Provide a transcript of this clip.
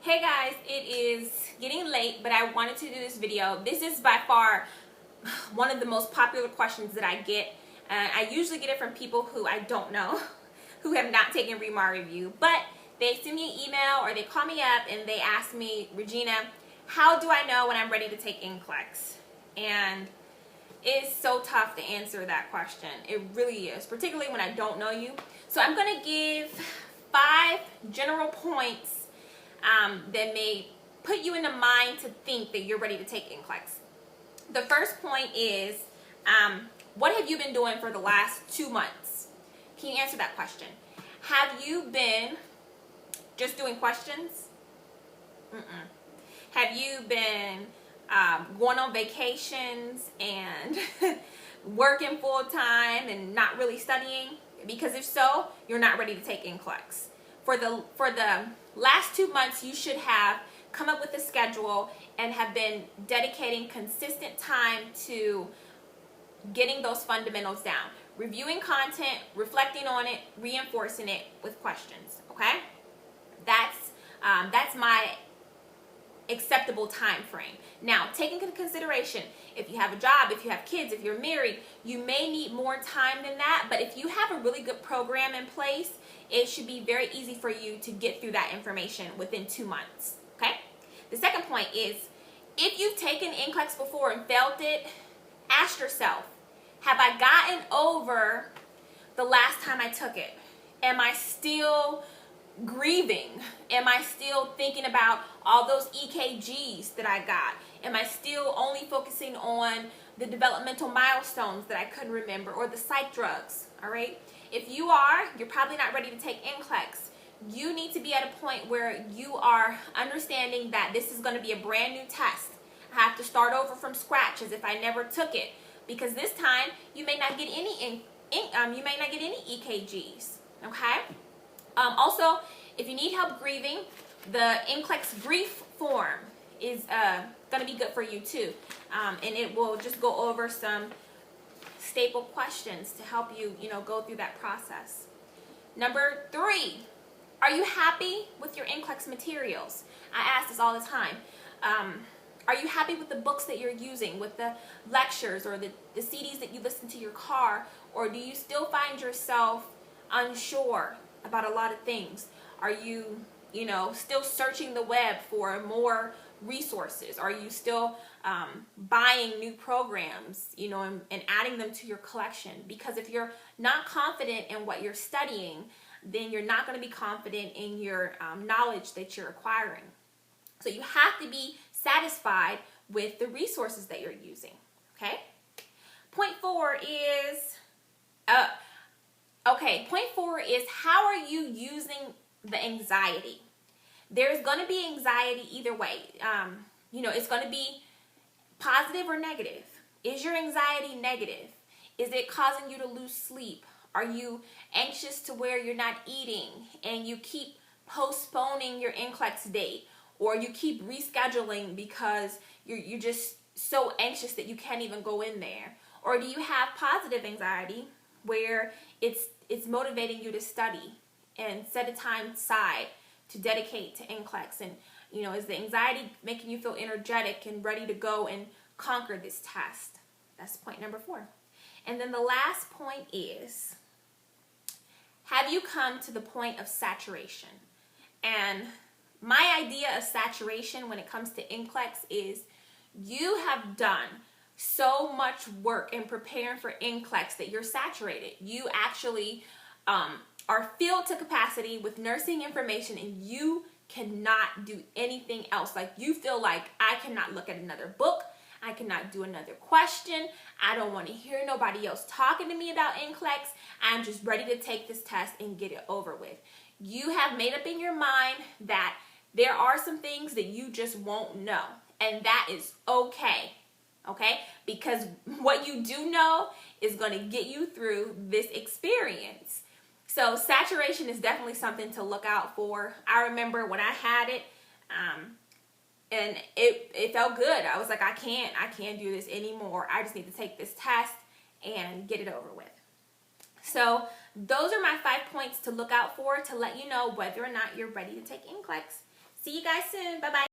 Hey guys, it is getting late, but I wanted to do this video. This is by far one of the most popular questions that I get. I usually get it from people who I don't know, who have not taken ReMar review, but they send me an email or they call me up and they ask me, Regina, how do I know when I'm ready to take NCLEX? And it's so tough to answer that question. It really is, particularly when I don't know you. So I'm going to give 5 general points that may put you in the mind to think that you're ready to take NCLEX. The first point is, what have you been doing for the last 2 months? Can you answer that question? Have you been just doing questions? Have you been going on vacations and working full time and not really studying? Because if so, you're not ready to take NCLEX. For the last 2 months, you should have come up with a schedule and have been dedicating consistent time to getting those fundamentals down, reviewing content, reflecting on it, reinforcing it with questions. Okay, that's my acceptable time frame. Now, take into consideration, if you have a job, if you have kids, if you're married, you may need more time than that, but if you have a really good program in place, it should be very easy for you to get through that information within 2 months. Okay? The second point is, if you've taken NCLEX before and failed it, ask yourself, have I gotten over the last time I took it? Am I still grieving? Am I still thinking about all those EKGs that I got? Am I still only focusing on the developmental milestones that I couldn't remember, or the psych drugs? All right. If you are, you're probably not ready to take NCLEX. You need to be at a point where you are understanding that this is going to be a brand new test. I have to start over from scratch as if I never took it, because this time you may not get any EKGs. Okay. Also, if you need help grieving, the NCLEX grief form is going to be good for you too, and it will just go over some staple questions to help you, go through that process. Number 3, are you happy with your NCLEX materials? I ask this all the time. Are you happy with the books that you're using, with the lectures or the CDs that you listen to your car, or do you still find yourself unsure about a lot of things? Are you, still searching the web for more resources? Are you still buying new programs, and adding them to your collection? Because if you're not confident in what you're studying, then you're not going to be confident in your knowledge that you're acquiring. So you have to be satisfied with the resources that you're using. Okay. Point 4 is, how are you using the anxiety? There's going to be anxiety either way. It's going to be positive or negative. Is your anxiety negative? Is it causing you to lose sleep? Are you anxious to where you're not eating and you keep postponing your NCLEX date, or you keep rescheduling because you're just so anxious that you can't even go in there? Or do you have positive anxiety where it's motivating you to study and set a time aside to dedicate to NCLEX? And, is the anxiety making you feel energetic and ready to go and conquer this test? That's point number 4. And then the last point is, have you come to the point of saturation? And my idea of saturation when it comes to NCLEX is, you have done so much work in preparing for NCLEX that you're saturated. You actually are filled to capacity with nursing information, and you cannot do anything else. Like, you feel like, I cannot look at another book, I cannot do another question, I don't want to hear nobody else talking to me about NCLEX, I'm just ready to take this test and get it over with. You have made up in your mind that there are some things that you just won't know, and that is okay. Okay? Because what you do know is going to get you through this experience. So saturation is definitely something to look out for. I remember when I had it, and it felt good. I was like, I can't do this anymore. I just need to take this test and get it over with. So those are my 5 points to look out for to let you know whether or not you're ready to take NCLEX. See you guys soon. Bye-bye.